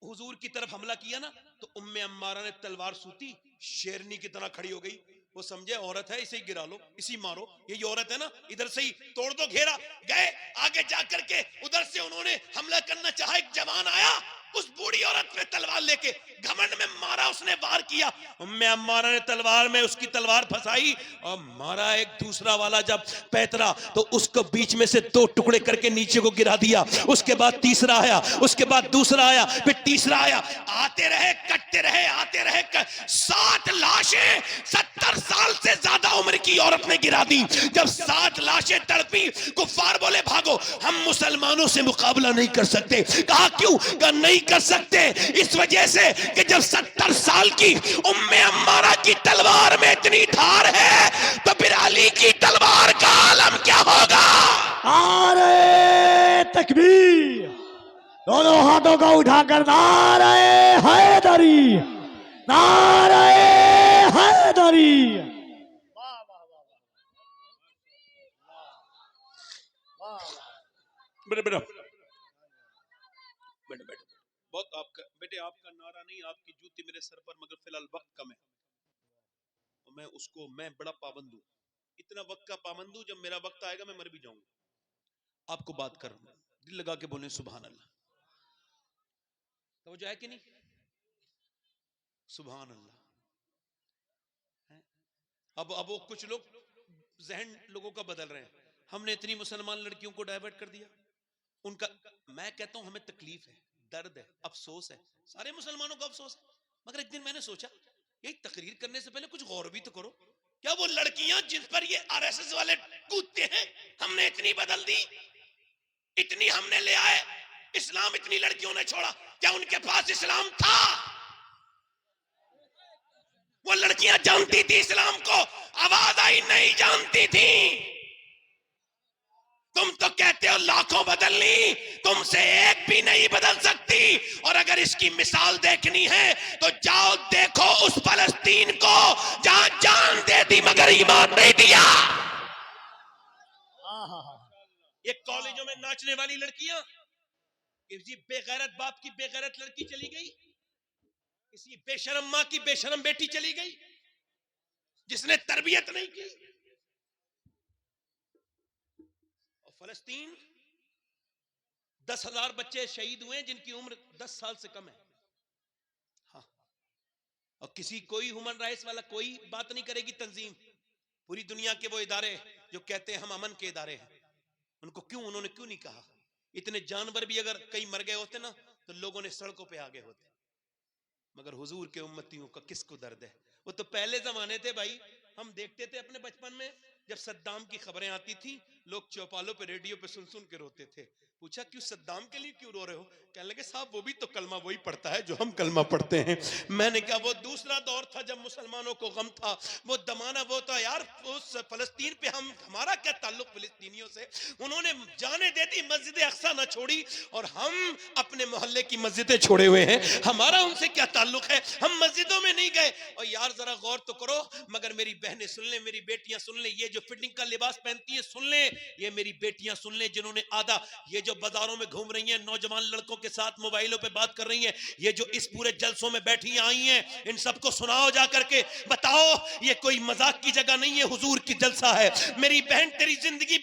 حضور کی طرف حملہ کیا نا تو عمارہ نے تلوار سوتی، شیرنی کی طرح کھڑی ہو گئی، وہ سمجھے عورت ہے، اسے ہی گرا لو، اسی مارو، یہ عورت ہے نا، ادھر سے ہی توڑ دو گھیرا۔ گئے آگے جا کر کے ادھر سے انہوں نے حملہ کرنا چاہا، ایک جوان آیا اس بوڑھی عورت پہ تلوار لے کے گھمنڈ میں مارا، اس نے وار کیا، عمارہ نے تلوار میں اس کی تلوار پھنسائی اور مارا۔ ایک دوسرا والا جب پیترا تو اس کو بیچ میں سے 2 ٹکڑے کر کے نیچے کو گرا دیا، اس کے بعد تیسرا آیا، اس کے بعد دوسرا آیا، پھر تیسرا آیا، آتے رہے کٹتے رہے آتے رہے، 7 لاشیں 70 سال سے زیادہ عمر کی عورت نے گرا دی۔ جب 7 لاشیں تڑپی، کفار بولے بھاگو، ہم مسلمانوں سے مقابلہ نہیں کر سکتے۔ کہا کیوں؟ کہا نہیں کر سکتے اس وجہ سے کہ جب 70 سال کی عمارہ کی تلوار میں اتنی دھار ہے تو پھر علی کی تلوار کا عالم کیا ہوگا؟ نعرہ تکبیر، دونوں ہاتھوں کو اٹھا کر نعرہ حیدری، نعرہ حیدری۔ بیٹا بہت آپ کا بیٹے، آپ کا نعرہ نہیں، آپ کی جوتی میرے سر پر، مگر فی الحال وقت کم ہے، میں بڑا پابند ہوں، اتنا وقت کا پابند ہوں، جب میرا وقت آئے گا میں مر بھی جاؤں گا۔ آپ کو بات کر رہا ہوں، دل لگا کے بولیں سبحان اللہ۔ توجہ ہے کہ نہیں؟ سبحان اللہ۔ اب وہ کچھ لوگ ذہن لوگوں کا بدل رہے ہیں، ہم نے اتنی مسلمان لڑکیوں کو ڈائیورٹ کر دیا، ان کا، میں کہتا ہوں ہمیں تکلیف ہے، درد ہے، افسوس ہے، سارے مسلمانوں کو افسوس ہے، مگر ایک دن میں نے سوچا یہ تقریر کرنے سے پہلے کچھ غور بھی تو کرو، کیا وہ لڑکیاں جن پر یہ RSS والے کودتے ہیں ہم نے اتنی بدل دی، اتنی ہم نے لے آئے، اسلام اتنی لڑکیوں نے چھوڑا، کیا ان کے پاس اسلام تھا؟ وہ لڑکیاں جانتی تھی اسلام کو، آواز آئی نہیں جانتی تھی۔ تم تو کہتے ہو لاکھوں بدل لی، تم سے ایک بھی نہیں بدل سکتی، اور اگر اس کی مثال دیکھنی ہے تو جاؤ دیکھو اس فلسطین کو جہاں جان دے دی مگر ایمان نہیں دیا۔ یہ کالجوں میں ناچنے والی لڑکیاں، کسی بے غیرت باپ کی بے غیرت لڑکی چلی گئی، کسی بے شرم ماں کی بے شرم بیٹی چلی گئی جس نے تربیت نہیں کی، اور فلسطین 10,000 بچے شہید ہوئے جن کی عمر 10 سال سے کم ہے، ہاں، اور کسی کوئی ہیومن رائٹس والا کوئی بات نہیں کرے گی، تنظیم، پوری دنیا کے وہ ادارے جو کہتے ہیں ہم امن کے ادارے ہیں، انہوں نے کیوں نہیں کہا؟ اتنے جانور بھی اگر کئی مر گئے ہوتے نا تو لوگوں نے سڑکوں پہ آگے ہوتے، مگر حضور کے امتیوں کا کس کو درد ہے؟ وہ تو پہلے زمانے تھے بھائی، ہم دیکھتے تھے اپنے بچپن میں، جب صدام کی خبریں آتی تھی لوگ چوپالوں پہ ریڈیو پہ سن سن کے روتے تھے، پوچھا کیوں صدام کے لیے کیوں رو رہے ہو؟ کہنے لگے صاحب وہ بھی تو کلمہ وہی پڑھتا ہے جو ہم کلمہ پڑھتے ہیں۔ میں نے کہا وہ دوسرا دور تھا جب مسلمانوں کو غم تھا، وہ دمانہ وہ تھا یار، اس فلسطین پہ ہمارا کیا تعلق فلسطینیوں سے؟ انہوں نے جانے دے دی، مسجد اقصیٰ نہ چھوڑی، اور ہم اپنے محلے کی مسجدیں چھوڑے ہوئے ہیں، ہمارا ان سے کیا تعلق ہے؟ ہم مسجدوں میں نہیں گئے۔ اور یار ذرا غور تو کرو، مگر میری بہنیں سن لیں، میری بیٹیاں سن لیں، یہ جو فٹنگ کا لباس پہنتی ہیں سن لیں, یہ میری بیٹیاں سن لیں جنہوں نے آدھا, یہ جو بازاروں میں گھوم رہی ہیں نوجوان لڑکوں کے ساتھ موبائلوں پہ بات کر رہی ہیں, یہ جو اس پورے جلسوں میں بیٹھی آئی ہیں, ان سب کو سناؤ جا کر کے, بتاؤ یہ کوئی مذاق کی جگہ نہیں ہے, حضور کی جلسہ ہے. میری بہن تیری زندگی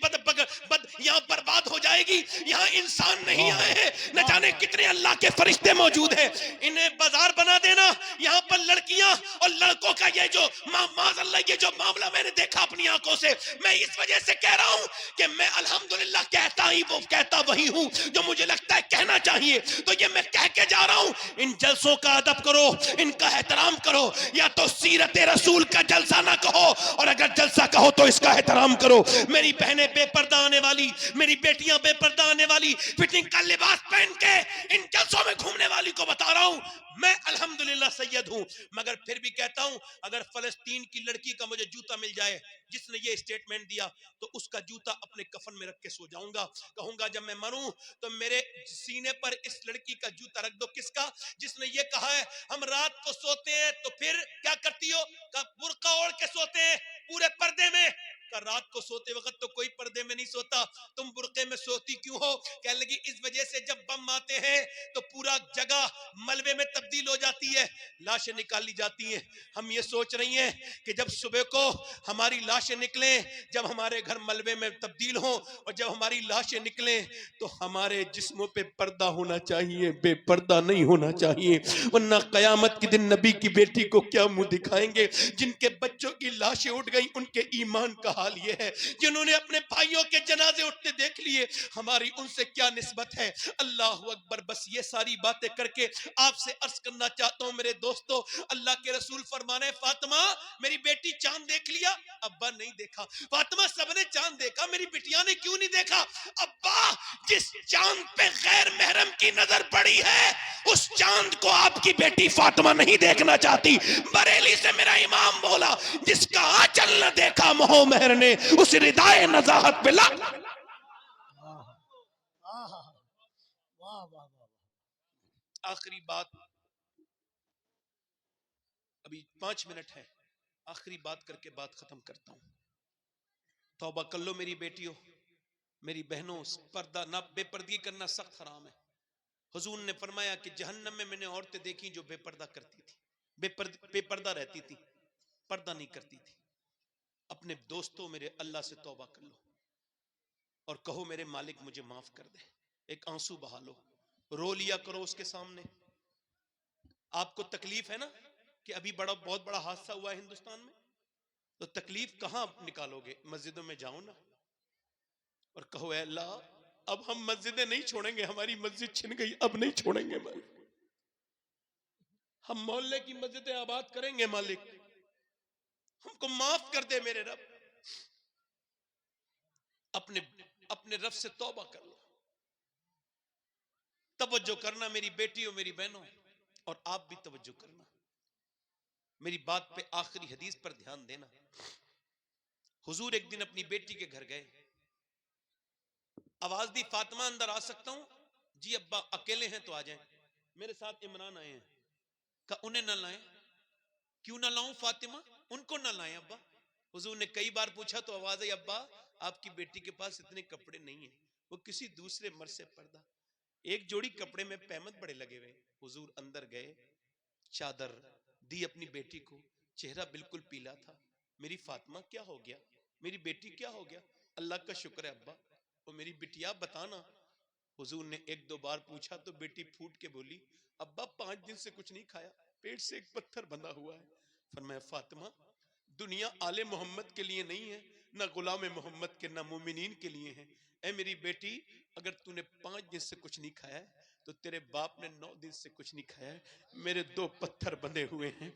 یہاں برباد ہو جائے گی. یہاں انسان نہیں آئے ہیں, نہ جانے کتنے اللہ کے فرشتے موجود ہیں, انہیں بازار بنا دینا. یہاں پر لڑکیاں اور لڑکوں کا یہ جو معاذ اللہ یہ جو معاملہ میں نے دیکھا اپنی آنکھوں سے, میں اس وجہ سے کہہ رہا ہوں کہ میں الحمدللہ کہتا وہی ہوں جو مجھے لگتا ہے کہنا چاہیے, تو یہ میں کہہ کے جا رہا ہوں. ان جلسوں کا ادب کرو, ان کا احترام کرو, یا تو سیرت رسول کا جلسہ نہ کہو, اور اگر جلسہ کہو تو اس کا احترام کرو. میری بہنیں بے پردہ آنے والی, میری بیٹیاں بے پردہ آنے والی, فٹنگ کا لباس پہن کے ان جلسوں میں گھومنے والی کو بتا رہا ہوں, میں الحمدللہ سید ہوں. مگر پھر بھی کہتا ہوں, اگر فلسطین کی لڑکی کا مجھے جوتا مل جائے جس نے یہ اسٹیٹمنٹ دیا, تو اس کا جوتا اپنے کفن میں رکھ کے سو جاؤں گا. کہوں گا جب میں مروں تو میرے سینے پر اس لڑکی کا جوتا رکھ دو. کس کا؟ جس نے یہ کہا ہے ہم رات کو سوتے ہیں تو پھر کیا کرتی ہو, کہ برقع اوڑھ کے سوتے ہیں پورے پردے میں. کہ رات کو سوتے وقت تو کوئی پردے میں نہیں سوتا, تم برقعے میں سوتی کیوں ہو؟ کہنے لگی اس وجہ سے جب بم آتے ہیں تو پورا جگہ ملبے میں تبدیل ہو جاتی ہے, لاشیں نکالی جاتی ہیں. ہم یہ سوچ رہی ہیں کہ جب صبح کو ہماری لاشیں نکلیں, جب ہمارے گھر ملبے میں تبدیل ہوں, اور جب ہماری لاشیں نکلیں تو ہمارے جسموں پہ پردہ ہونا چاہیے, بے پردہ نہیں ہونا چاہیے. ورنہ قیامت کے دن نبی کی بیٹی کو کیا منہ دکھائیں گے؟ جن کے بچوں کی لاشیں اٹھ گئیں ان کے ایمان کا حال یہ ہے, جنہوں نے اپنے بھائیوں کے جنازے اٹھتے دیکھ لیے, ہماری ان سے کیا نسبت ہے؟ اللہ اکبر. بس یہ ساری باتیں کر کے آپ سے عرض کرنا چاہتا ہوں میرے دوستو, اللہ کے رسول فرمانے فاطمہ میری بیٹی چاند دیکھ لیا؟ ابا نہیں دیکھا. فاطمہ سب نے چاند دیکھا, میری بٹیا نے کیوں نہیں دیکھا؟ ابا جس چاند پہ غیر محرم کی نظر پڑی ہے اس چاند کو آپ کی بیٹی فاطمہ نہیں دیکھنا چاہتی. بریلی سے میرا امام بولا, جس کا آنچل نہ دیکھا مہو مہر نے اس ردائے نزاہت پہ لگ. واہ واہ واہ. آخری بات, ابھی 5 منٹ ہے, آخری بات کر کے بات ختم کرتا ہوں. توبہ کر لو میری بیٹیوں, میری بہنوں, پردہ نہ بے پردگی کرنا سخت حرام ہے. حضور نے فرمایا کہ جہنم میں نے عورتیں دیکھی جو بے پردہ کرتی تھی, بے پردہ رہتی تھی, پردہ نہیں کرتی تھی. اپنے دوستوں میرے اللہ سے توبہ کر لو اور کہو میرے مالک مجھے معاف کر دے. ایک آنسو بہا لو, رو لیا کرو اس کے سامنے. آپ کو تکلیف ہے نا کہ ابھی بہت بڑا حادثہ ہوا ہے ہندوستان میں, تو تکلیف کہاں نکالو گے؟ مسجدوں میں جاؤ نا اور کہو اے اللہ اب ہم مسجدیں نہیں چھوڑیں گے, ہماری مسجد چھن گئی اب نہیں چھوڑیں گے مالک, ہم محلے کی مسجدیں آباد کریں گے مالک, ہم کو معاف کر دے میرے رب. اپنے رب سے توبہ کر لو. توجہ کرنا میری بیٹیوں میری بہنوں, اور آپ بھی توجہ کرنا, میری بات پہ آخری حدیث پر دھیان دینا. حضور ایک دن اپنی بیٹی کے گھر گئے, آواز دی فاطمہ اندر آ سکتا ہوں؟ جی ابا اکیلے ہیں تو آ جائیں. میرے ساتھ عمران آئے ہیں. کہا انہیں نہ لائیں. کیوں نہ لاؤں فاطمہ؟ ان کو نہ لائیں ابا. حضور نے کئی بار پوچھا تو آواز آئی ابا آپ کی بیٹی کے پاس اتنے کپڑے نہیں ہیں, وہ کسی دوسرے مرد سے پردہ. ایک جوڑی کپڑے میں پیمد بڑے لگے ہوئے. حضور اندر گئے, چادر دی اپنی بیٹی کو, چہرہ بالکل پیلا تھا. میری فاطمہ کیا ہو گیا؟ میری بیٹی کیا ہو گیا؟ اللہ کا شکر ہے ابا. وہ میری بٹیا بتانا. حضور نے 1-2 بار پوچھا تو بیٹی پھوٹ کے بولی ابا 5 دن سے کچھ نہیں کھایا, پیٹ سے ایک پتھر بندھا ہوا ہے. فرمایا فاطمہ دنیا آل محمد کے لیے نہیں ہے, نہ غلام محمد کے, نہ مومنین کے لیے ہے. اے میری بیٹی اگر تو نے 5 دن سے کچھ نہیں کھایا ہے تو تیرے باپ نے 9 دن سے کچھ نہیں کھایا ہے. میرے 2 پتھر بندھے ہوئے ہیں,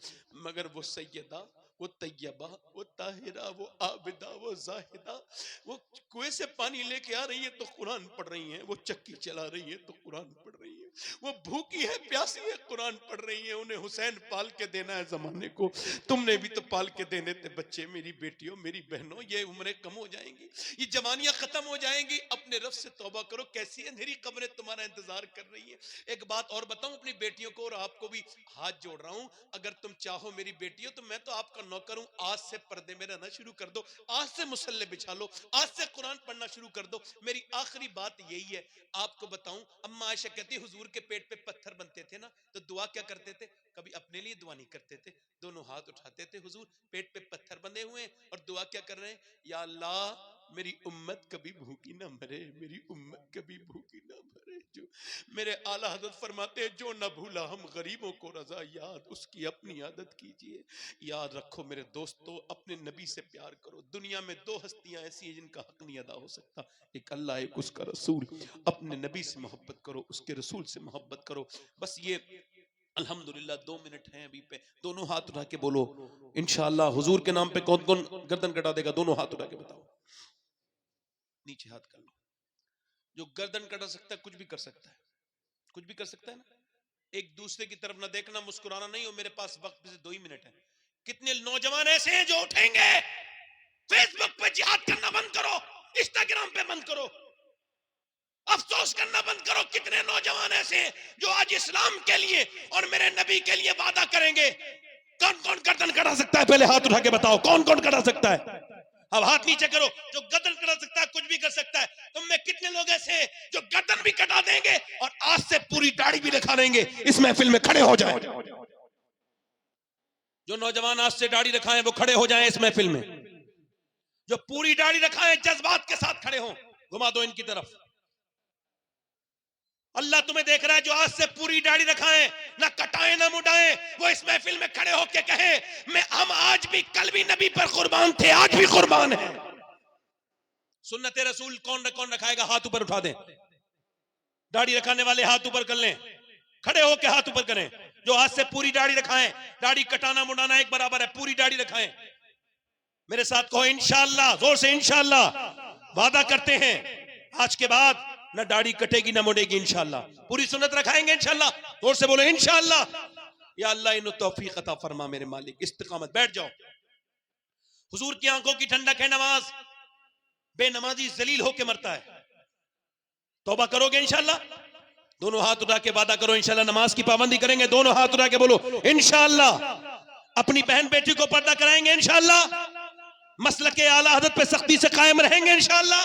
مگر وہ سیدہ, وہ طیبہ, وہ طاہرہ, وہ عابدہ, وہ زاہدہ, وہ کنویں سے پانی لے کے آ رہی ہیں تو قرآن پڑھ رہی ہیں, وہ چکی چلا رہی ہیں تو قرآن پڑھ رہی ہیں, وہ بھوکی ہے پیاسی ہے قرآن پڑھ رہی ہیں. انہیں حسین پال کے دینا ہے زمانے کو, تم نے بھی تو پال کے دینے تھے بچے. میری بیٹیوں میری بہنوں, یہ عمریں کم ہو جائیں گی, یہ جوانیاں ختم ہو جائیں گی. اب اپنے رب سے توبہ کرو، کیسی اندھیری قبریں تمہارا انتظار کر رہی ہیں۔ ایک بات اور بتاؤں اپنی بیٹیوں کو اور آپ کو بھی ہاتھ جوڑ رہا ہوں، اگر تم چاہو میری بیٹی ہو تو میں تو آپ کا نوکر ہوں، آج سے پردے میں رہنا شروع کر دو، آج سے مصلے بچھا لو، آج سے قرآن پڑھنا شروع کر دو۔ میری آخری بات یہی ہے، آپ کو بتاؤں، اما عائشہ کہتی حضور کے پیٹ پہ پتھر بنتے تھے نا تو دعا کیا کرتے تھے؟ کبھی اپنے لیے دعا نہیں کرتے تھے، دونوں ہاتھ اٹھاتے تھے، حضور پیٹ پہ پتھر بندے ہوئے ہیں اور دعا کیا کر رہے ہیں؟ یا اللہ میری امت کبھی بھوکی نہ مرے، میری امت کبھی بھوکی نہ مرے۔ جو میرے اعلیٰ حضرت فرماتے ہیں جو نہ بھولا ہم غریبوں کو رضا یاد، اس کی اپنی عادت کیجئے۔ یاد رکھو میرے دوستو، اپنے نبی سے پیار کرو۔ دنیا میں دو ہستیاں ایسی ہیں جن کا حق نہیں ادا ہو سکتا، ایک اللہ، ایک اس کا رسول۔ اپنے نبی سے محبت کرو، اس کے رسول سے محبت کرو۔ بس یہ الحمدللہ 2 منٹ ہیں ابھی پہ، دونوں ہاتھ اٹھا کے بولو انشاءاللہ حضور کے نام پہ کون کون گردن کٹا دے گا؟ دونوں ہاتھ اٹھا کے بتاؤ، نیچے ہاتھ کر لو۔ جو گردن کٹا سکتا ہے کچھ بھی کر سکتا ہے، کچھ بھی کر سکتا ہے نا۔ ایک دوسرے کی طرف نہ دیکھنا، مسکرانا نہیں ہو، میرے پاس وقت سے 2 ہی منٹ ہیں۔ کتنے نوجوان ایسے ہیں جو اٹھیں گے، فیس بک پہ جہاد کرنا بند کرو، انسٹاگرام پہ بند کرو، افسوس کرنا بند کرو۔ کتنے نوجوان ایسے ہیں جو آج اسلام کے لیے اور میرے نبی کے لیے وعدہ کریں گے۔ کون کون گردن کٹا سکتا ہے؟ پہلے ہاتھ اٹھا کے بتاؤ کون کون کٹا سکتا ہے؟ اب ہاتھ نیچے کرو۔ جو گردن کٹا سکتا ہے کچھ بھی کر سکتا ہے۔ تم میں کتنے لوگ ایسے ہیں جو گردن بھی کٹا دیں گے اور آج سے پوری داڑھی بھی دکھا دیں گے؟ اس محفل میں کھڑے ہو جائیں۔ جو نوجوان آج سے داڑھی رکھائیں وہ کھڑے ہو جائیں اس محفل میں۔ جو پوری داڑھی رکھائیں جذبات کے ساتھ کھڑے ہوں، گھما دو ان کی طرف۔ اللہ تمہیں دیکھ رہا ہے۔ جو آج سے پوری داڑھی رکھائیں، نہ کٹائیں نہ مڈائیں، وہ اس محفل میں کھڑے ہو کے کہیں ہم آج بھی، کل بھی نبی پر قربان تھے، آج بھی قربان ہیں۔ سنت رسول کون کون رکھائے گا؟ ہاتھ اوپر اٹھا دیں۔ داڑھی رکھانے والے ہاتھ اوپر کر لیں، کھڑے ہو کے ہاتھ اوپر کریں۔ جو آج سے پوری داڑھی رکھائیں، داڑھی کٹانا مڈانا ایک برابر ہے، پوری داڑھی رکھائیں۔ میرے ساتھ کہو انشاءاللہ، زور سے انشاءاللہ۔ وعدہ کرتے ہیں آج کے بعد نہ داڑھی کٹے گی نہ مڑے گی انشاءاللہ، پوری سنت رکھائیں گے انشاءاللہ۔ زور سے بولو انشاءاللہ۔ یا اللہ انہوں توفیق عطا فرما میرے مالک۔ استقامت، بیٹھ جاؤ۔ حضور کی آنکھوں کی ٹھنڈک ہے نماز، بے نمازی ذلیل ہو کے مرتا ہے۔ توبہ کرو گے انشاءاللہ؟ دونوں ہاتھ اٹھا کے وعدہ کرو انشاءاللہ نماز کی پابندی کریں گے۔ دونوں ہاتھ اٹھا کے بولو انشاءاللہ۔ اپنی بہن بیٹی کو پردہ کرائیں گے انشاءاللہ۔ مسلک اعلیٰ حضرت پہ سختی سے قائم رہیں گے انشاءاللہ۔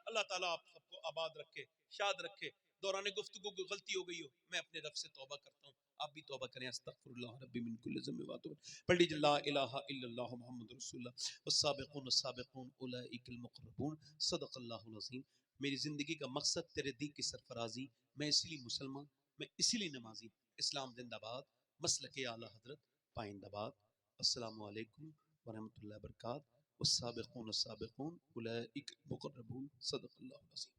اللہ تعالیٰ آپ سب کو آباد رکھے، شاد رکھے۔ دوران گفتگو کوئی غلطی ہو گئی ہو میں اپنے رب سے توبہ کرتا ہوں، آپ بھی توبہ کریں۔ استغفر اللہ ربی من کل ذنب واتوب الیہ۔ پڑھ لیجیے لا الہ الا اللہ محمد رسول اللہ والسابقون السابقون اولئک المقربون صدق اللہ العظیم۔ میری زندگی کا مقصد تیرے دین کی سرفرازی، میں اسی لیے مسلمان، میں اسی لیے نمازی۔ اسلام زندہ باد، مسلک اعلیٰ حضرت پائندہ باد۔ السلام علیکم ورحمۃ اللہ وبرکاتہ۔ والسابقون السابقون اولئک المقربون صدق اللہ العظیم۔